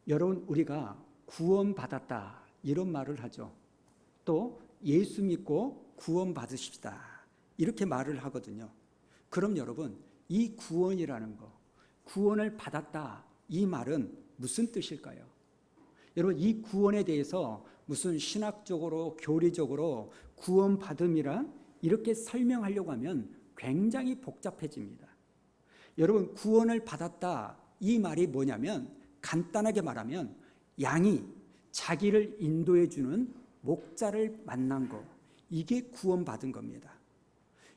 여러분, 우리가 구원받았다 이런 말을 하죠. 또 예수 믿고 구원받으십시다 이렇게 말을 하거든요. 그럼 여러분, 이 구원이라는 거, 구원을 받았다 이 말은 무슨 뜻일까요? 여러분, 이 구원에 대해서 무슨 신학적으로 교리적으로 구원받음이란 이렇게 설명하려고 하면 굉장히 복잡해집니다. 여러분, 구원을 받았다 이 말이 뭐냐면, 간단하게 말하면 양이 자기를 인도해 주는 목자를 만난 거, 이게 구원받은 겁니다.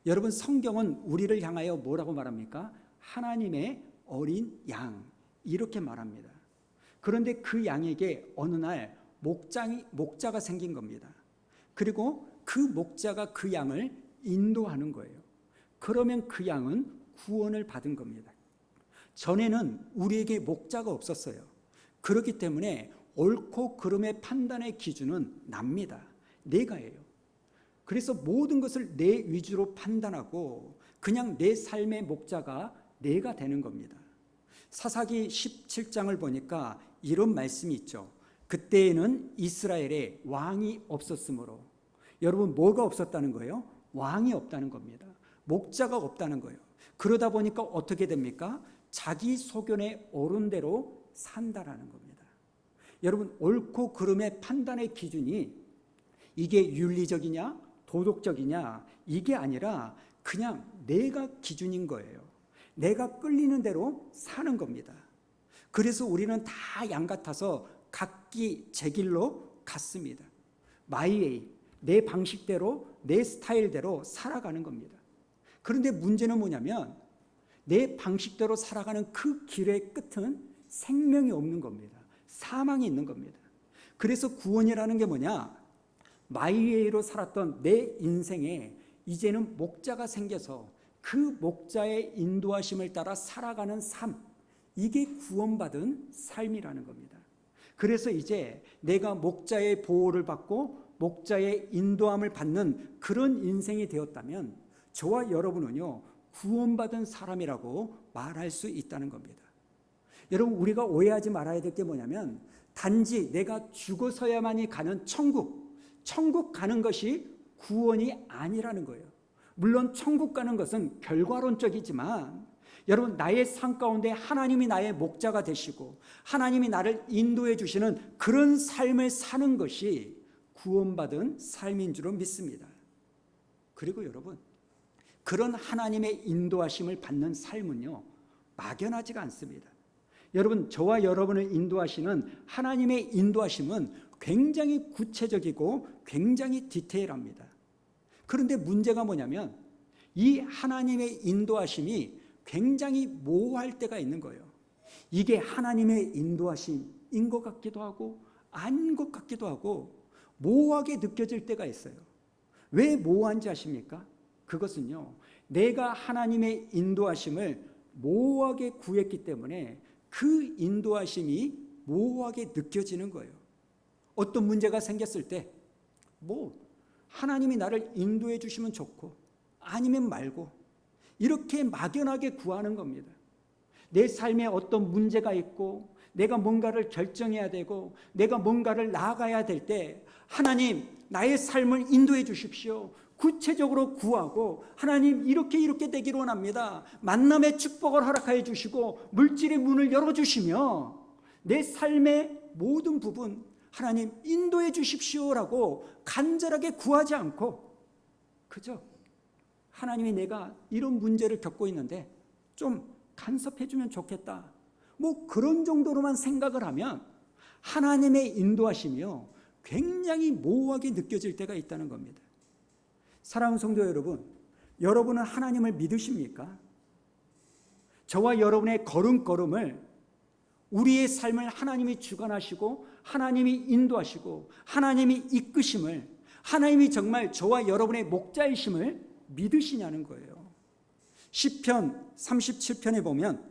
여러분, 성경은 우리를 향하여 뭐라고 말합니까? 하나님의 어린 양 이렇게 말합니다. 그런데 그 양에게 어느 날 목자가 생긴 겁니다. 그리고 그 목자가 그 양을 인도하는 거예요. 그러면 그 양은 구원을 받은 겁니다. 전에는 우리에게 목자가 없었어요. 그렇기 때문에 옳고 그름의 판단의 기준은 납니다. 내가예요. 그래서 모든 것을 내 위주로 판단하고 그냥 내 삶의 목자가 내가 되는 겁니다. 사사기 17장을 보니까 이런 말씀이 있죠. 그때에는 이스라엘에 왕이 없었으므로. 여러분, 뭐가 없었다는 거예요? 왕이 없다는 겁니다. 목자가 없다는 거예요. 그러다 보니까 어떻게 됩니까? 자기 소견에 옳은 대로 산다라는 겁니다. 여러분, 옳고 그름의 판단의 기준이 이게 윤리적이냐 도덕적이냐 이게 아니라 그냥 내가 기준인 거예요. 내가 끌리는 대로 사는 겁니다. 그래서 우리는 다 양 같아서 각기 제 길로 갔습니다. 마이웨이, 내 방식대로 내 스타일대로 살아가는 겁니다. 그런데 문제는 뭐냐면 내 방식대로 살아가는 그 길의 끝은 생명이 없는 겁니다. 사망이 있는 겁니다. 그래서 구원이라는 게 뭐냐? 마이웨이로 살았던 내 인생에 이제는 목자가 생겨서 그 목자의 인도하심을 따라 살아가는 삶, 이게 구원받은 삶이라는 겁니다. 그래서 이제 내가 목자의 보호를 받고 목자의 인도함을 받는 그런 인생이 되었다면 저와 여러분은요, 구원받은 사람이라고 말할 수 있다는 겁니다. 여러분, 우리가 오해하지 말아야 될 게 뭐냐면 단지 내가 죽어서야만이 가는 천국 가는 것이 구원이 아니라는 거예요. 물론 천국 가는 것은 결과론적이지만 여러분, 나의 삶 가운데 하나님이 나의 목자가 되시고 하나님이 나를 인도해 주시는 그런 삶을 사는 것이 구원받은 삶인 줄로 믿습니다. 그리고 여러분, 그런 하나님의 인도하심을 받는 삶은요, 막연하지가 않습니다. 여러분, 저와 여러분을 인도하시는 하나님의 인도하심은 굉장히 구체적이고 굉장히 디테일합니다. 그런데 문제가 뭐냐면 이 하나님의 인도하심이 굉장히 모호할 때가 있는 거예요. 이게 하나님의 인도하심인 것 같기도 하고 아닌 것 같기도 하고 모호하게 느껴질 때가 있어요. 왜 모호한지 아십니까? 그것은요, 내가 하나님의 인도하심을 모호하게 구했기 때문에 그 인도하심이 모호하게 느껴지는 거예요. 어떤 문제가 생겼을 때 하나님이 나를 인도해 주시면 좋고 아니면 말고 이렇게 막연하게 구하는 겁니다. 내 삶에 어떤 문제가 있고 내가 뭔가를 결정해야 되고 내가 뭔가를 나아가야 될 때 하나님, 나의 삶을 인도해 주십시오. 구체적으로 구하고 하나님, 이렇게 되기를 원합니다. 만남의 축복을 허락하여 주시고 물질의 문을 열어주시며 내 삶의 모든 부분 하나님 인도해 주십시오라고 간절하게 구하지 않고 그저 하나님이 내가 이런 문제를 겪고 있는데 좀 간섭해 주면 좋겠다, 그런 정도로만 생각을 하면 하나님의 인도하심이요 굉장히 모호하게 느껴질 때가 있다는 겁니다. 사랑하는 성도 여러분, 여러분은 하나님을 믿으십니까? 저와 여러분의 걸음걸음을, 우리의 삶을 하나님이 주관하시고 하나님이 인도하시고 하나님이 이끄심을, 하나님이 정말 저와 여러분의 목자이심을 믿으시냐는 거예요. 시편 37편에 보면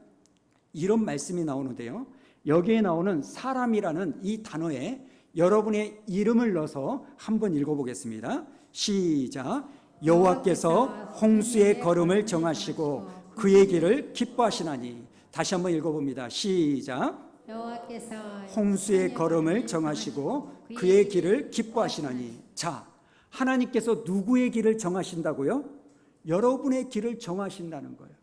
이런 말씀이 나오는데요, 여기에 나오는 사람이라는 이 단어에 여러분의 이름을 넣어서 한번 읽어보겠습니다. 시작. 여호와께서 홍수의 걸음을 정하시고 그의 길을 기뻐하시나니. 다시 한번 읽어봅니다. 시작. 여호와께서 홍수의 걸음을 정하시고 그의 길을 기뻐하시나니. 자, 하나님께서 누구의 길을 정하신다고요? 여러분의 길을 정하신다는 거예요.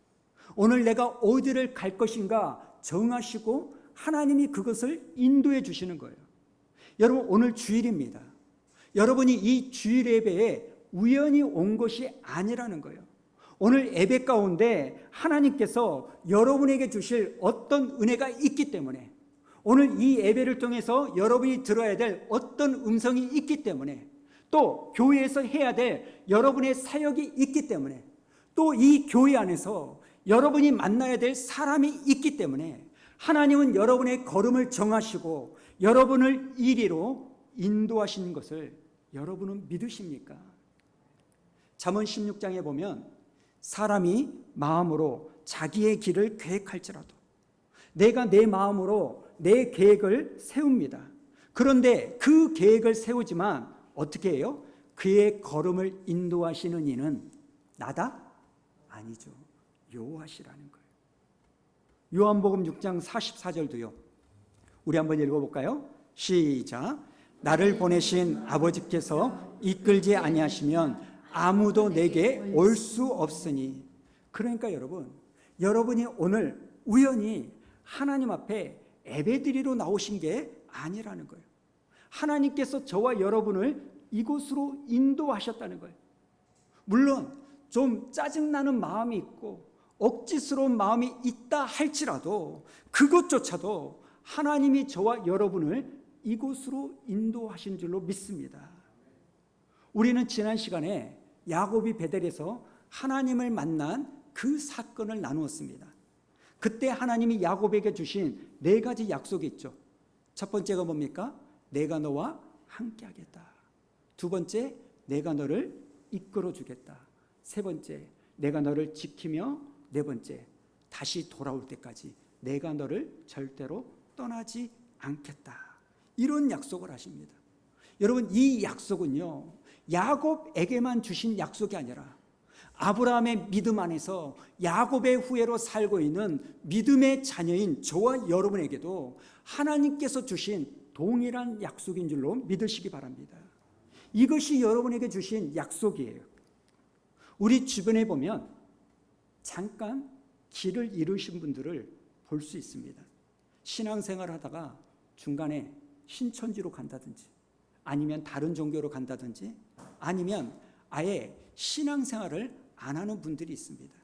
오늘 내가 어디를 갈 것인가 정하시고 하나님이 그것을 인도해 주시는 거예요. 여러분, 오늘 주일입니다. 여러분이 이 주일 예배에 우연히 온 것이 아니라는 거예요. 오늘 예배 가운데 하나님께서 여러분에게 주실 어떤 은혜가 있기 때문에, 오늘 이 예배를 통해서 여러분이 들어야 될 어떤 음성이 있기 때문에, 또 교회에서 해야 될 여러분의 사역이 있기 때문에, 또 이 교회 안에서 여러분이 만나야 될 사람이 있기 때문에 하나님은 여러분의 걸음을 정하시고 여러분을 이리로 인도하시는 것을 여러분은 믿으십니까? 잠언 16장에 보면 사람이 마음으로 자기의 길을 계획할지라도 내가 내 마음으로 내 계획을 세웁니다. 그런데 그 계획을 세우지만 어떻게 해요? 그의 걸음을 인도하시는 이는 나다? 아니죠. 여호와시라는 거예요. 요한복음 6장 44절도요. 우리 한번 읽어볼까요? 시작. 나를 보내신 아버지께서 이끌지 아니하시면 아무도 내게 올 수 없으니. 그러니까 여러분이 오늘 우연히 하나님 앞에 예배드리러 나오신 게 아니라는 거예요. 하나님께서 저와 여러분을 이곳으로 인도하셨다는 거예요. 물론 좀 짜증나는 마음이 있고 억지스러운 마음이 있다 할지라도 그것조차도 하나님이 저와 여러분을 이곳으로 인도하신 줄로 믿습니다. 우리는 지난 시간에 야곱이 베델에서 하나님을 만난 그 사건을 나누었습니다. 그때 하나님이 야곱에게 주신 4가지 약속이 있죠. 첫 번째가 뭡니까? 내가 너와 함께하겠다. 두 번째, 내가 너를 이끌어 주겠다. 세 번째, 내가 너를 지키며, 네 번째, 다시 돌아올 때까지 내가 너를 절대로 떠나지 않겠다. 이런 약속을 하십니다. 여러분, 이 약속은요, 야곱에게만 주신 약속이 아니라 아브라함의 믿음 안에서 야곱의 후예로 살고 있는 믿음의 자녀인 저와 여러분에게도 하나님께서 주신 동일한 약속인 줄로 믿으시기 바랍니다. 이것이 여러분에게 주신 약속이에요. 우리 주변에 보면 잠깐 길을 잃으신 분들을 볼 수 있습니다. 신앙생활 하다가 중간에 신천지로 간다든지, 아니면 다른 종교로 간다든지, 아니면 아예 신앙생활을 안 하는 분들이 있습니다.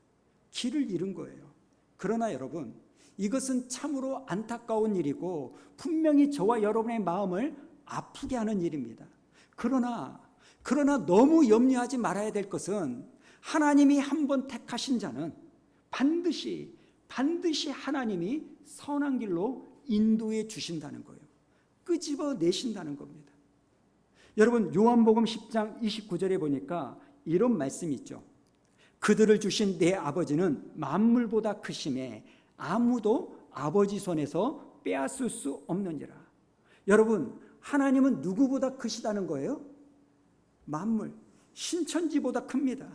길을 잃은 거예요. 그러나 여러분, 이것은 참으로 안타까운 일이고 분명히 저와 여러분의 마음을 아프게 하는 일입니다. 그러나 너무 염려하지 말아야 될 것은 하나님이 한번 택하신 자는 반드시 하나님이 선한 길로 인도해 주신다는 거예요. 끄집어 내신다는 겁니다. 여러분, 요한복음 10장 29절에 보니까 이런 말씀이 있죠. 그들을 주신 내 아버지는 만물보다 크심에 아무도 아버지 손에서 빼앗을 수 없느니라. 여러분, 하나님은 누구보다 크시다는 거예요? 만물, 신천지보다 큽니다.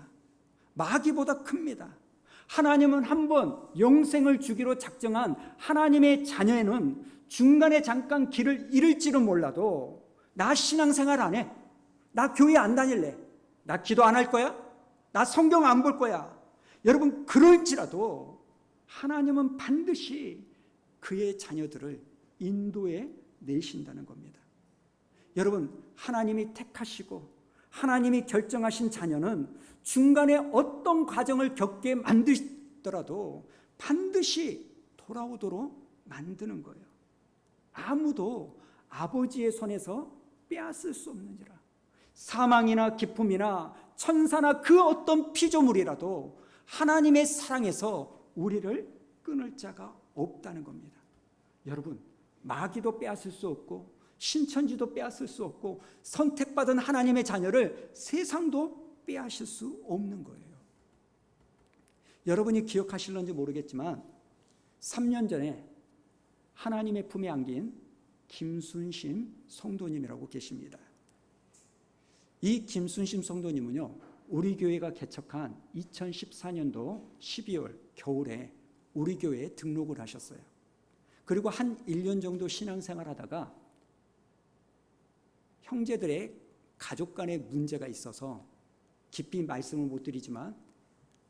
마귀보다 큽니다. 하나님은 한번 영생을 주기로 작정한 하나님의 자녀에는 중간에 잠깐 길을 잃을지는 몰라도 나 신앙생활 안 해, 나 교회 안 다닐래, 나 기도 안 할 거야, 나 성경 안 볼 거야. 여러분, 그럴지라도 하나님은 반드시 그의 자녀들을 인도해 내신다는 겁니다. 여러분, 하나님이 택하시고 하나님이 결정하신 자녀는 중간에 어떤 과정을 겪게 만들더라도 반드시 돌아오도록 만드는 거예요. 아무도 아버지의 손에서 빼앗을 수 없느니라. 사망이나 기쁨이나 천사나 그 어떤 피조물이라도 하나님의 사랑에서 우리를 끊을 자가 없다는 겁니다. 여러분, 마귀도 빼앗을 수 없고 신천지도 빼앗을 수 없고 선택받은 하나님의 자녀를 세상도 빼앗을 수 없는 거예요. 여러분이 기억하실런지 모르겠지만 3년 전에 하나님의 품에 안긴 김순심 성도님이라고 계십니다. 이 김순심 성도님은요, 우리 교회가 개척한 2014년도 12월 겨울에 우리 교회에 등록을 하셨어요. 그리고 한 1년 정도 신앙생활하다가 형제들의 가족 간의 문제가 있어서 깊이 말씀을 못 드리지만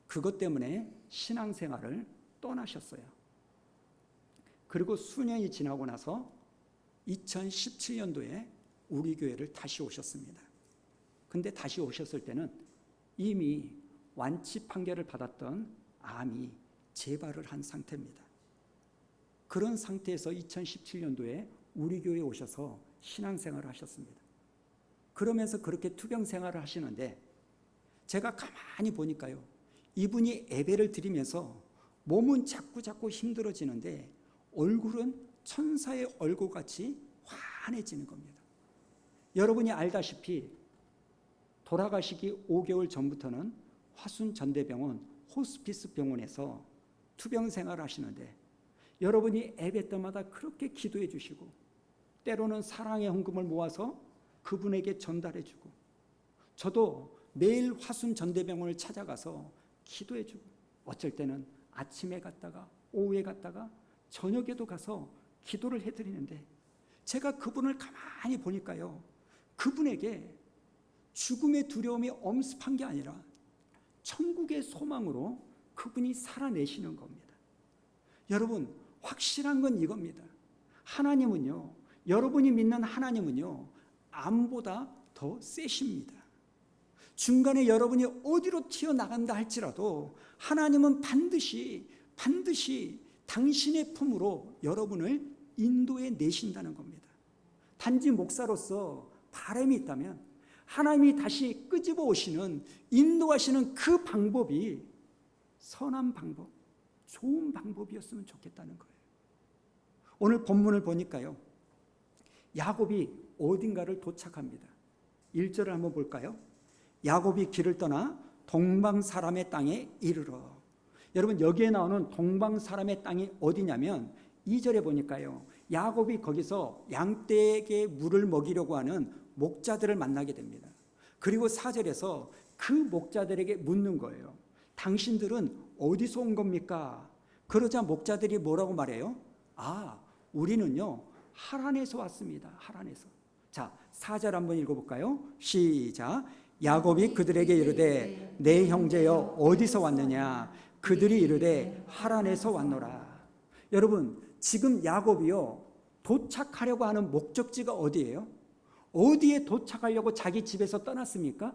그것 때문에 신앙생활을 떠나셨어요. 그리고 수년이 지나고 나서 2017년도에 우리 교회를 다시 오셨습니다. 근데 다시 오셨을 때는 이미 완치 판결을 받았던 암이 재발을 한 상태입니다. 그런 상태에서 2017년도에 우리 교회에 오셔서 신앙생활을 하셨습니다. 그러면서 그렇게 투병 생활을 하시는데 제가 가만히 보니까요, 이분이 예배를 드리면서 몸은 자꾸 힘들어지는데 얼굴은 천사의 얼굴같이 환해지는 겁니다. 여러분이 알다시피 돌아가시기 5개월 전부터는 화순전대병원 호스피스 병원에서 투병 생활을 하시는데 여러분이 예배 때마다 그렇게 기도해 주시고 때로는 사랑의 헌금을 모아서 그분에게 전달해 주고 저도 매일 화순전대병원을 찾아가서 기도해 주고 어쩔 때는 아침에 갔다가 오후에 갔다가 저녁에도 가서 기도를 해드리는데 제가 그분을 가만히 보니까요, 그분에게 죽음의 두려움이 엄습한 게 아니라 천국의 소망으로 그분이 살아내시는 겁니다. 여러분, 확실한 건 이겁니다. 하나님은요, 여러분이 믿는 하나님은요, 암보다 더 세십니다. 중간에 여러분이 어디로 튀어나간다 할지라도 하나님은 반드시 당신의 품으로 여러분을 인도해 내신다는 겁니다. 단지 목사로서 바람이 있다면 하나님이 다시 끄집어 오시는, 인도하시는 그 방법이 선한 방법, 좋은 방법이었으면 좋겠다는 거예요. 오늘 본문을 보니까요, 야곱이 어딘가를 도착합니다. 1절을 한번 볼까요? 야곱이 길을 떠나 동방 사람의 땅에 이르러. 여러분, 여기에 나오는 동방 사람의 땅이 어디냐면 2절에 보니까요, 야곱이 거기서 양떼에게 물을 먹이려고 하는 목자들을 만나게 됩니다. 그리고 4절에서 그 목자들에게 묻는 거예요. 당신들은 어디서 온 겁니까? 그러자 목자들이 뭐라고 말해요? 우리는요, 하란에서 왔습니다. 하란에서. 자, 4절 한번 읽어볼까요? 시작. 야곱이 그들에게 이르되 내 형제여 어디서 왔느냐? 그들이 이르되 하란에서 왔노라. 여러분, 지금 야곱이요, 도착하려고 하는 목적지가 어디예요? 어디에 도착하려고 자기 집에서 떠났습니까?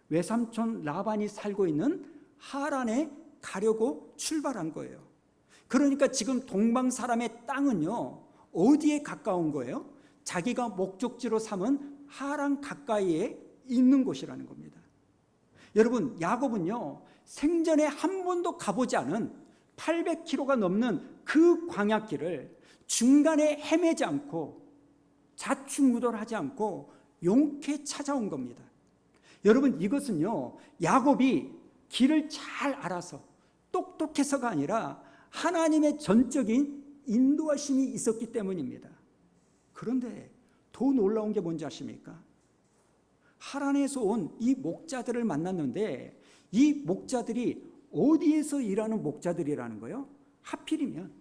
외삼촌 라반이 살고 있는 하란에 가려고 출발한 거예요. 그러니까 지금 동방 사람의 땅은요, 어디에 가까운 거예요? 자기가 목적지로 삼은 하란 가까이에 있는 곳이라는 겁니다. 여러분, 야곱은요, 생전에 한 번도 가보지 않은 800km가 넘는 그 광야길을 중간에 헤매지 않고 좌충우돌하지 않고 용케 찾아온 겁니다. 여러분, 이것은요, 야곱이 길을 잘 알아서 똑똑해서가 아니라 하나님의 전적인 인도하심이 있었기 때문입니다. 그런데 더 놀라운 게 뭔지 아십니까? 하란에서 온 이 목자들을 만났는데 이 목자들이 어디에서 일하는 목자들이라는 거예요? 하필이면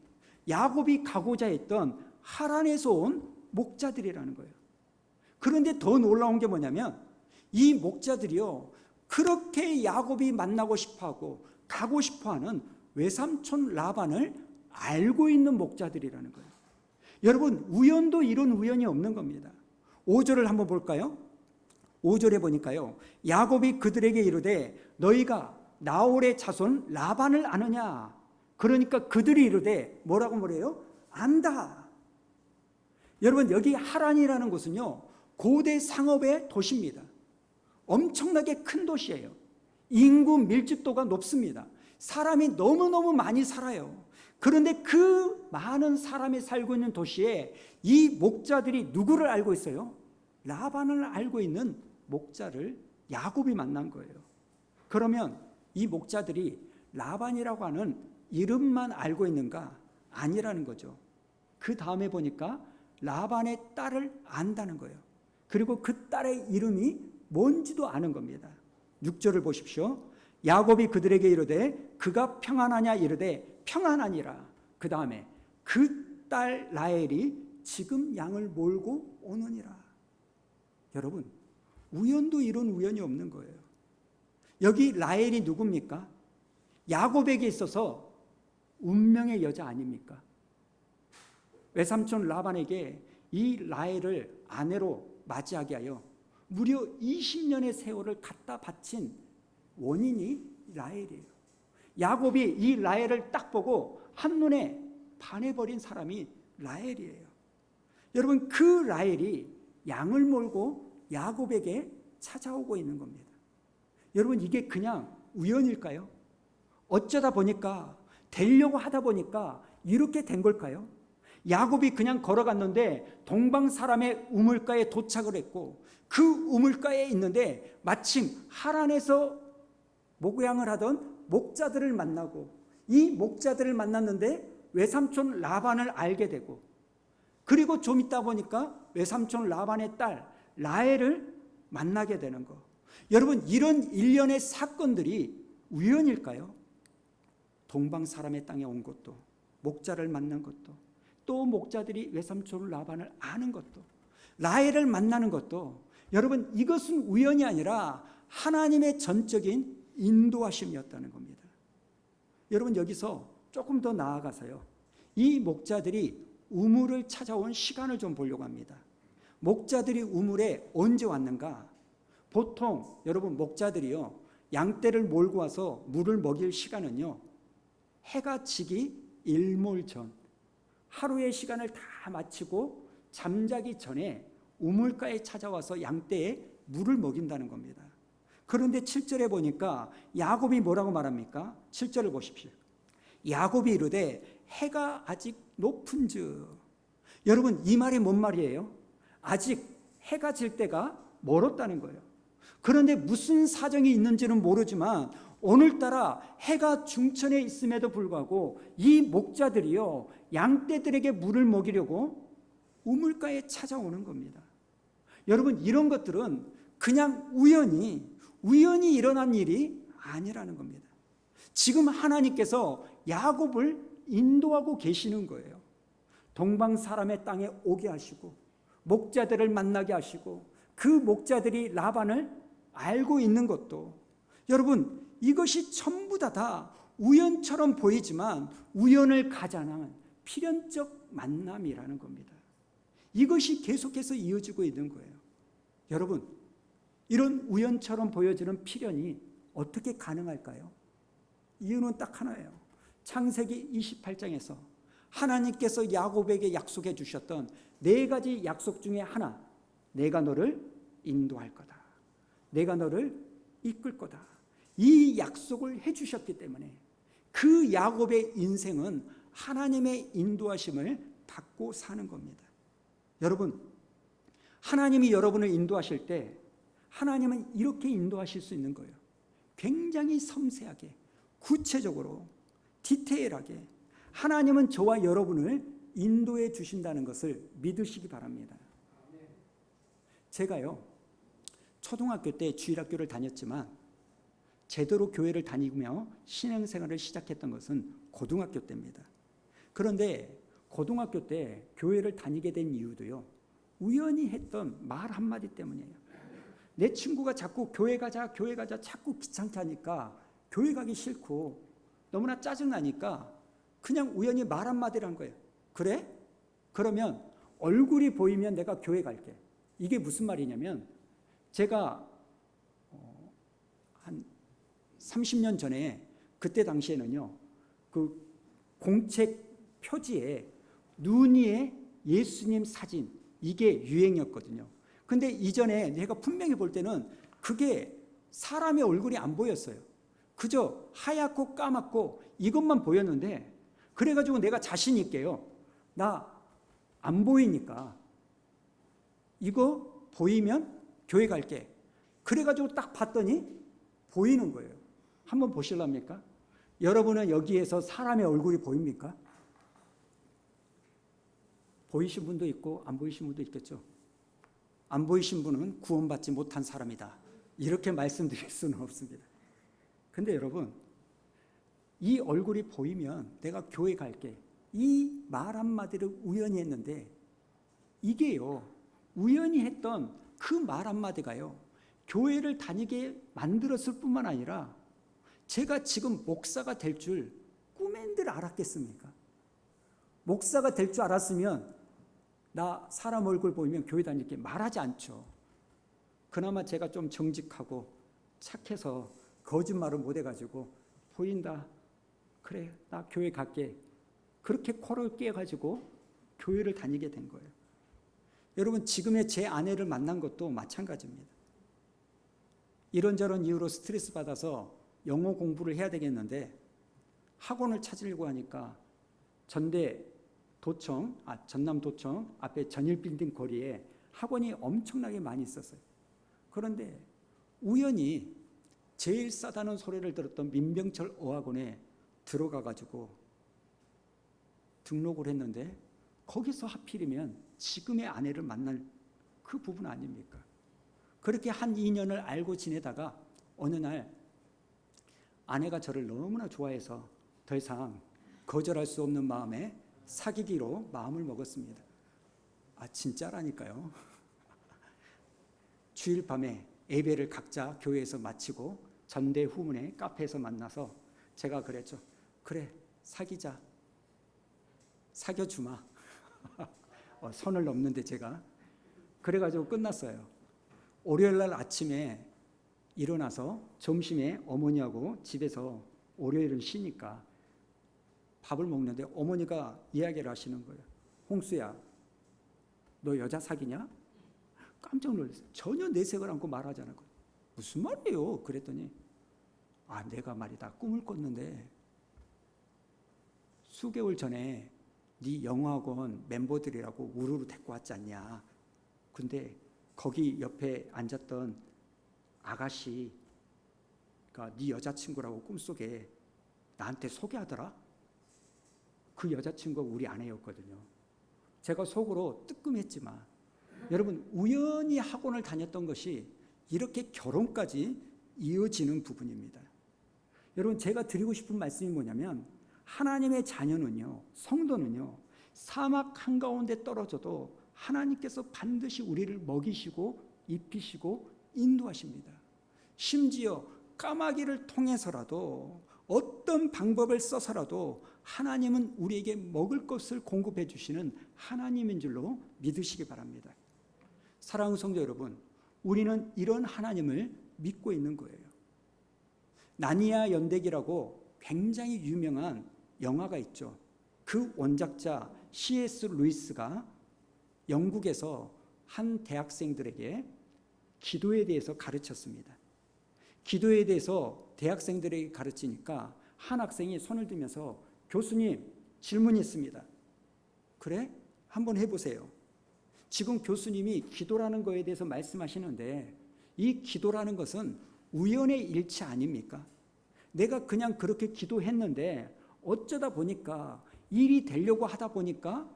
야곱이 가고자 했던 하란에서 온 목자들이라는 거예요. 그런데 더 놀라운 게 뭐냐면 이 목자들이요, 그렇게 야곱이 만나고 싶어하고 가고 싶어하는 외삼촌 라반을 알고 있는 목자들이라는 거예요. 여러분, 우연도 이런 우연이 없는 겁니다. 5절을 한번 볼까요? 5절에 보니까요, 야곱이 그들에게 이르되 너희가 나홀의 자손 라반을 아느냐? 그러니까 그들이 이르되 뭐라고 뭐래요? 안다. 여러분, 여기 하란이라는 곳은요, 고대 상업의 도시입니다. 엄청나게 큰 도시예요. 인구 밀집도가 높습니다. 사람이 너무너무 많이 살아요. 그런데 그 많은 사람이 살고 있는 도시에 이 목자들이 누구를 알고 있어요? 라반을 알고 있는 목자를 야곱이 만난 거예요. 그러면 이 목자들이 라반이라고 하는 이름만 알고 있는가? 아니라는 거죠. 그 다음에 보니까 라반의 딸을 안다는 거예요. 그리고 그 딸의 이름이 뭔지도 아는 겁니다. 6절을 보십시오. 야곱이 그들에게 이르되 그가 평안하냐? 이르되 평안하니라. 그 다음에 그 딸 라헬이 지금 양을 몰고 오느니라. 여러분, 우연도 이런 우연이 없는 거예요. 여기 라헬이 누굽니까? 야곱에게 있어서 운명의 여자 아닙니까? 외삼촌 라반에게 이 라헬을 아내로 맞이하게 하여 무려 20년의 세월을 갖다 바친 원인이 라헬이에요. 야곱이 이 라헬을 딱 보고 한눈에 반해버린 사람이 라헬이에요. 여러분, 그 라헬이 양을 몰고 야곱에게 찾아오고 있는 겁니다. 여러분, 이게 그냥 우연일까요? 어쩌다 보니까, 되려고 하다 보니까 이렇게 된 걸까요? 야곱이 그냥 걸어갔는데 동방 사람의 우물가에 도착을 했고, 그 우물가에 있는데 마침 하란에서 목양을 하던 목자들을 만나고, 이 목자들을 만났는데 외삼촌 라반을 알게 되고, 그리고 좀 있다 보니까 외삼촌 라반의 딸 라헬을 만나게 되는 거. 여러분, 이런 일련의 사건들이 우연일까요? 동방 사람의 땅에 온 것도, 목자를 만난 것도, 또 목자들이 외삼촌 라반을 아는 것도, 라헬을 만나는 것도, 여러분, 이것은 우연이 아니라 하나님의 전적인 인도하심이었다는 겁니다. 여러분, 여기서 조금 더 나아가서요, 이 목자들이 우물을 찾아온 시간을 좀 보려고 합니다. 목자들이 우물에 언제 왔는가? 보통 여러분, 목자들이요, 양떼를 몰고 와서 물을 먹일 시간은요, 해가 지기 일몰 전, 하루의 시간을 다 마치고 잠자기 전에 우물가에 찾아와서 양떼에 물을 먹인다는 겁니다. 그런데 7절에 보니까 야곱이 뭐라고 말합니까? 7절을 보십시오. 야곱이 이르되 해가 아직 높은즉. 여러분, 이 말이 뭔 말이에요? 아직 해가 질 때가 멀었다는 거예요. 그런데 무슨 사정이 있는지는 모르지만 오늘따라 해가 중천에 있음에도 불구하고 이 목자들이요, 양떼들에게 물을 먹이려고 우물가에 찾아오는 겁니다. 여러분, 이런 것들은 그냥 우연히 일어난 일이 아니라는 겁니다. 지금 하나님께서 야곱을 인도하고 계시는 거예요. 동방 사람의 땅에 오게 하시고 목자들을 만나게 하시고 그 목자들이 라반을 알고 있는 것도, 여러분, 이것이 전부 다 우연처럼 보이지만 우연을 가장한 필연적 만남이라는 겁니다. 이것이 계속해서 이어지고 있는 거예요. 여러분, 이런 우연처럼 보여지는 필연이 어떻게 가능할까요? 이유는 딱 하나예요. 창세기 28장에서 하나님께서 야곱에게 약속해 주셨던 4가지 약속 중에 하나, 내가 너를 인도할 거다, 내가 너를 이끌 거다, 이 약속을 해 주셨기 때문에 그 야곱의 인생은 하나님의 인도하심을 받고 사는 겁니다. 여러분, 하나님이 여러분을 인도하실 때 하나님은 이렇게 인도하실 수 있는 거예요. 굉장히 섬세하게, 구체적으로, 디테일하게 하나님은 저와 여러분을 인도해 주신다는 것을 믿으시기 바랍니다. 제가요, 초등학교 때 주일학교를 다녔지만 제대로 교회를 다니며 신앙생활을 시작했던 것은 고등학교 때입니다. 그런데 고등학교 때 교회를 다니게 된 이유도요, 우연히 했던 말 한마디 때문이에요. 내 친구가 자꾸 교회 가자 자꾸 귀찮게 하니까 교회 가기 싫고 너무나 짜증나니까 그냥 우연히 말 한마디를 한 거예요. 그래? 그러면 얼굴이 보이면 내가 교회 갈게. 이게 무슨 말이냐면, 제가 한 30년 전에, 그때 당시에는요, 그 공책 표지에 눈 위에 예수님 사진, 이게 유행이었거든요. 근데 이전에 내가 분명히 볼 때는 그게 사람의 얼굴이 안 보였어요. 그저 하얗고 까맣고 이것만 보였는데, 그래가지고 내가 자신 있게요, 나 안 보이니까 이거 보이면 교회 갈게. 그래가지고 딱 봤더니 보이는 거예요. 한번 보실랍니까? 여러분은 여기에서 사람의 얼굴이 보입니까? 보이신 분도 있고 안 보이신 분도 있겠죠. 안 보이신 분은 구원받지 못한 사람이다, 이렇게 말씀드릴 수는 없습니다. 근데 여러분, 이 얼굴이 보이면 내가 교회 갈게, 이 말 한마디를 우연히 했는데 이게요, 우연히 했던 그 말 한마디가요, 교회를 다니게 만들었을 뿐만 아니라 제가 지금 목사가 될 줄 꿈엔들 알았겠습니까? 목사가 될 줄 알았으면 나 사람 얼굴 보이면 교회 다닐게 말하지 않죠. 그나마 제가 좀 정직하고 착해서 거짓말을 못 해가지고 보인다, 그래 나 교회 갈게, 그렇게 코를 깨가지고 교회를 다니게 된 거예요. 여러분, 지금의 제 아내를 만난 것도 마찬가지입니다. 이런저런 이유로 스트레스 받아서 영어 공부를 해야 되겠는데 학원을 찾으려고 하니까 전남도청 앞에 전일빌딩 거리에 학원이 엄청나게 많이 있었어요. 그런데 우연히 제일 싸다는 소리를 들었던 민병철 어학원에 들어가가지고 등록을 했는데 거기서 하필이면 지금의 아내를 만날 그 부분 아닙니까? 그렇게 한 2년을 알고 지내다가 어느 날 아내가 저를 너무나 좋아해서 더 이상 거절할 수 없는 마음에 사귀기로 마음을 먹었습니다. 아, 진짜라니까요. 주일 밤에 예배를 각자 교회에서 마치고 전대후문에 카페에서 만나서 제가 그랬죠. 그래, 사귀자. 사귀어주마. 선을 넘는데 제가. 그래가지고 끝났어요. 월요일날 아침에 일어나서 점심에 어머니하고 집에서 월요일은 쉬니까 밥을 먹는데 어머니가 이야기를 하시는 거예요. 홍수야, 너 여자 사귀냐? 깜짝 놀랐어요. 전혀 내색을 않고 말하지 않은 거예요. 무슨 말이에요? 그랬더니 내가 말이다 꿈을 꿨는데 수개월 전에 네 영어학원 멤버들이라고 우르르 데리고 왔지 않냐. 근데 거기 옆에 앉았던 아가씨가 네 여자친구라고 꿈속에 나한테 소개하더라. 그 여자친구가 우리 아내였거든요. 제가 속으로 뜨끔했지만 여러분, 우연히 학원을 다녔던 것이 이렇게 결혼까지 이어지는 부분입니다. 여러분, 제가 드리고 싶은 말씀이 뭐냐면 하나님의 자녀는요, 성도는요, 사막 한가운데 떨어져도 하나님께서 반드시 우리를 먹이시고 입히시고 인도하십니다. 심지어 까마귀를 통해서라도 어떤 방법을 써서라도 하나님은 우리에게 먹을 것을 공급해 주시는 하나님인 줄로 믿으시기 바랍니다. 사랑하는 성도 여러분, 우리는 이런 하나님을 믿고 있는 거예요. 나니아 연대기라고 굉장히 유명한 영화가 있죠. 그 원작자 C.S. 루이스가 영국에서 한 대학생들에게 기도에 대해서 가르쳤습니다. 기도에 대해서 대학생들에게 가르치니까 한 학생이 손을 들면서 교수님, 질문이 있습니다. 그래? 한번 해보세요. 지금 교수님이 기도라는 거에 대해서 말씀하시는데 이 기도라는 것은 우연의 일치 아닙니까? 내가 그냥 그렇게 기도했는데 어쩌다 보니까 일이 되려고 하다 보니까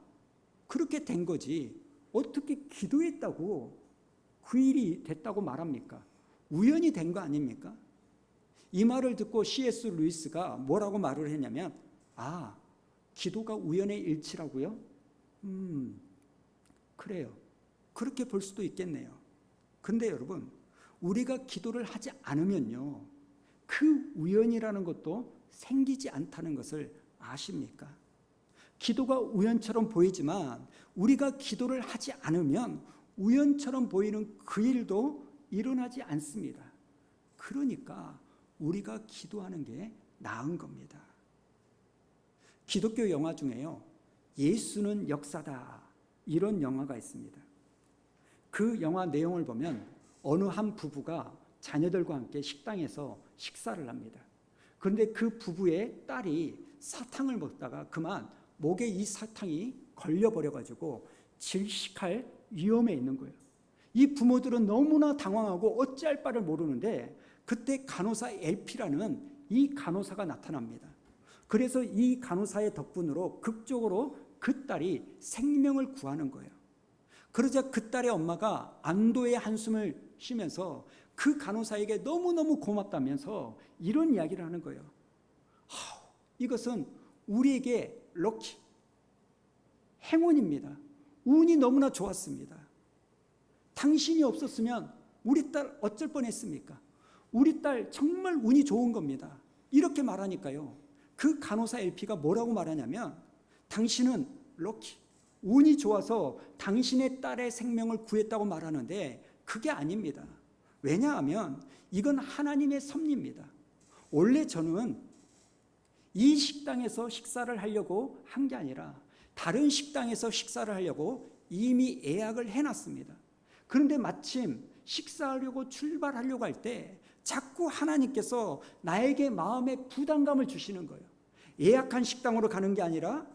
그렇게 된 거지 어떻게 기도했다고 그 일이 됐다고 말합니까? 우연히 된 거 아닙니까? 이 말을 듣고 C.S. 루이스가 뭐라고 말을 했냐면 기도가 우연의 일치라고요? 그래요. 그렇게 볼 수도 있겠네요. 그런데 여러분, 우리가 기도를 하지 않으면요, 그 우연이라는 것도 생기지 않다는 것을 아십니까? 기도가 우연처럼 보이지만 우리가 기도를 하지 않으면 우연처럼 보이는 그 일도 일어나지 않습니다. 그러니까 우리가 기도하는 게 나은 겁니다. 기독교 영화 중에요, 예수는 역사다, 이런 영화가 있습니다. 그 영화 내용을 보면 어느 한 부부가 자녀들과 함께 식당에서 식사를 합니다. 그런데 그 부부의 딸이 사탕을 먹다가 그만 목에 이 사탕이 걸려버려가지고 질식할 위험에 있는 거예요. 이 부모들은 너무나 당황하고 어찌할 바를 모르는데 그때 간호사 엘피라는 이 간호사가 나타납니다. 그래서 이 간호사의 덕분으로 극적으로 그 딸이 생명을 구하는 거예요. 그러자 그 딸의 엄마가 안도의 한숨을 쉬면서 그 간호사에게 너무너무 고맙다면서 이런 이야기를 하는 거예요. 이것은 우리에게 럭키, 행운입니다. 운이 너무나 좋았습니다. 당신이 없었으면 우리 딸 어쩔 뻔했습니까? 우리 딸 정말 운이 좋은 겁니다. 이렇게 말하니까요, 그 간호사 LP가 뭐라고 말하냐면, 당신은 럭키, 운이 좋아서 당신의 딸의 생명을 구했다고 말하는데 그게 아닙니다. 왜냐하면 이건 하나님의 섭리입니다. 원래 저는 이 식당에서 식사를 하려고 한 게 아니라 다른 식당에서 식사를 하려고 이미 예약을 해놨습니다. 그런데 마침 식사하려고 출발하려고 할 때 자꾸 하나님께서 나에게 마음의 부담감을 주시는 거예요. 예약한 식당으로 가는 게 아니라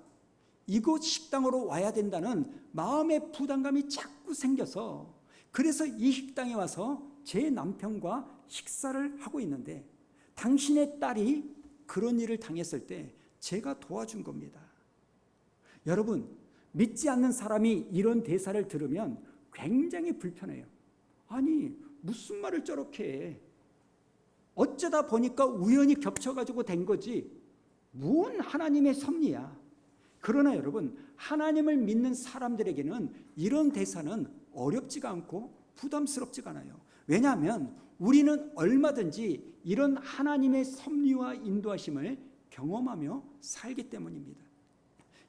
이곳 식당으로 와야 된다는 마음의 부담감이 자꾸 생겨서, 그래서 이 식당에 와서 제 남편과 식사를 하고 있는데, 당신의 딸이 그런 일을 당했을 때 제가 도와준 겁니다. 여러분, 믿지 않는 사람이 이런 대사를 들으면 굉장히 불편해요. 아니, 무슨 말을 저렇게 해. 어쩌다 보니까 우연히 겹쳐가지고 된 거지 뭔 하나님의 섭리야. 그러나 여러분, 하나님을 믿는 사람들에게는 이런 대사는 어렵지가 않고 부담스럽지가 않아요. 왜냐하면 우리는 얼마든지 이런 하나님의 섭리와 인도하심을 경험하며 살기 때문입니다.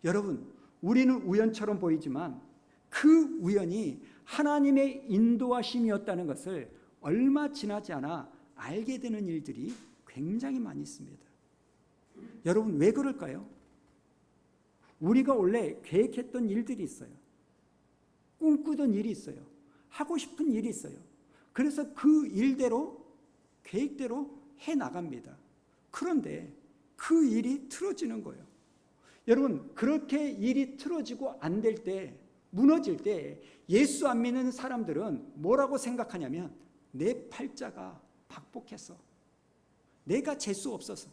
여러분, 우리는 우연처럼 보이지만 그 우연이 하나님의 인도하심이었다는 것을 얼마 지나지 않아 알게 되는 일들이 굉장히 많이 있습니다. 여러분, 왜 그럴까요? 우리가 원래 계획했던 일들이 있어요. 꿈꾸던 일이 있어요. 하고 싶은 일이 있어요. 그래서 그 일대로, 계획대로 해나갑니다. 그런데 그 일이 틀어지는 거예요. 여러분, 그렇게 일이 틀어지고 안 될 때, 무너질 때 예수 안 믿는 사람들은 뭐라고 생각하냐면, 내 팔자가 박복해서, 내가 재수 없어서,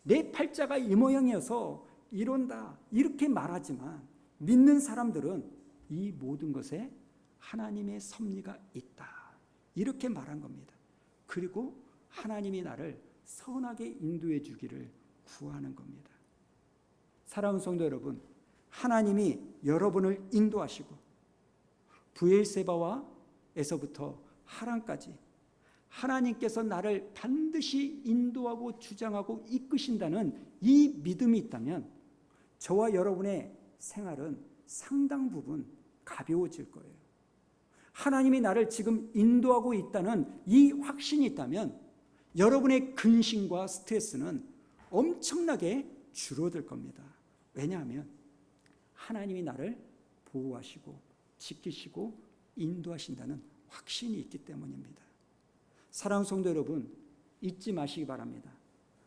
내 팔자가 이 모양이어서 이런다, 이렇게 말하지만, 믿는 사람들은 이 모든 것에 하나님의 섭리가 있다, 이렇게 말한 겁니다. 그리고 하나님이 나를 선하게 인도해 주기를 구하는 겁니다. 사랑하는 성도 여러분, 하나님이 여러분을 인도하시고 브엘세바와에서부터 하란까지 하나님께서 나를 반드시 인도하고 주장하고 이끄신다는 이 믿음이 있다면 저와 여러분의 생활은 상당 부분 가벼워질 거예요. 하나님이 나를 지금 인도하고 있다는 이 확신이 있다면 여러분의 근심과 스트레스는 엄청나게 줄어들 겁니다. 왜냐하면 하나님이 나를 보호하시고 지키시고 인도하신다는 확신이 있기 때문입니다. 사랑하는 성도 여러분, 잊지 마시기 바랍니다.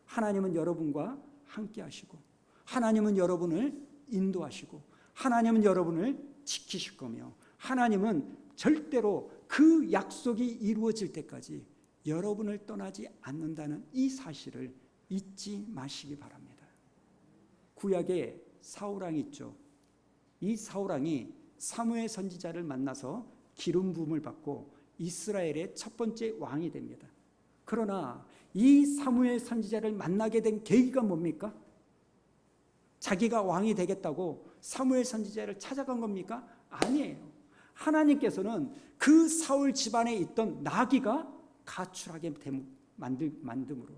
하나님은 여러분과 함께 하시고, 하나님은 여러분을 인도하시고, 하나님은 여러분을 지키실 거며, 하나님은 절대로 그 약속이 이루어질 때까지 여러분을 떠나지 않는다는 이 사실을 잊지 마시기 바랍니다. 구약에 사울왕이 있죠. 이 사울왕이 사무엘 선지자를 만나서 기름 부음을 받고 이스라엘의 첫 번째 왕이 됩니다. 그러나 이 사무엘 선지자를 만나게 된 계기가 뭡니까? 자기가 왕이 되겠다고 사무엘 선지자를 찾아간 겁니까? 아니에요. 하나님께서는 그 사울 집안에 있던 나귀가 가출하게 만듦으로,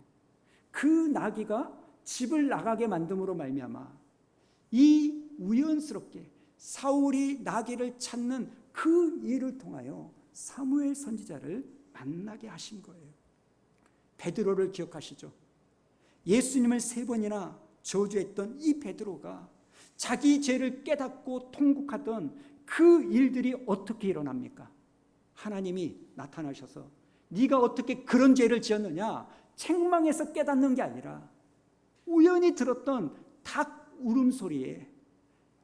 그 나귀가 집을 나가게 만듦으로 말미암아 이 우연스럽게 사울이 나귀를 찾는 그 일을 통하여 사무엘 선지자를 만나게 하신 거예요. 베드로를 기억하시죠? 예수님을 3번이나 저주했던 이 베드로가 자기 죄를 깨닫고 통곡하던 그 일들이 어떻게 일어납니까? 하나님이 나타나셔서 네가 어떻게 그런 죄를 지었느냐, 책망해서 깨닫는 게 아니라 우연히 들었던 닭 울음소리에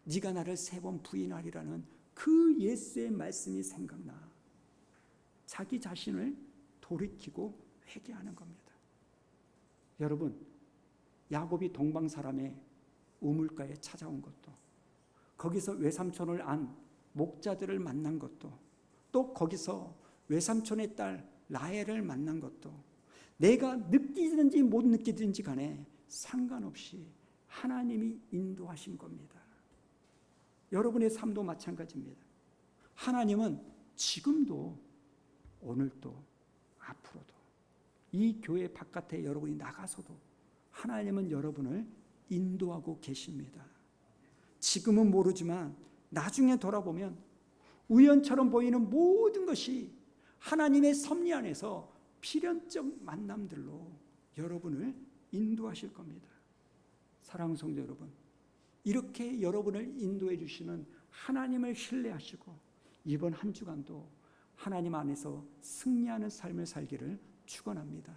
네가 나를 3번 부인하리라는 그 예수의 말씀이 생각나 자기 자신을 돌이키고 회개하는 겁니다. 여러분, 야곱이 동방 사람의 우물가에 찾아온 것도, 거기서 외삼촌을 안 목자들을 만난 것도, 또 거기서 외삼촌의 딸 라헬을 만난 것도, 내가 느끼든지 못 느끼든지 간에 상관없이 하나님이 인도하신 겁니다. 여러분의 삶도 마찬가지입니다. 하나님은 지금도 오늘도 앞으로도 이 교회 바깥에 여러분이 나가서도 하나님은 여러분을 인도하고 계십니다. 지금은 모르지만 나중에 돌아보면 우연처럼 보이는 모든 것이 하나님의 섭리 안에서 필연적 만남들로 여러분을 인도하실 겁니다. 사랑하는 성도 여러분, 이렇게 여러분을 인도해 주시는 하나님을 신뢰하시고 이번 한 주간도 하나님 안에서 승리하는 삶을 살기를 축원합니다.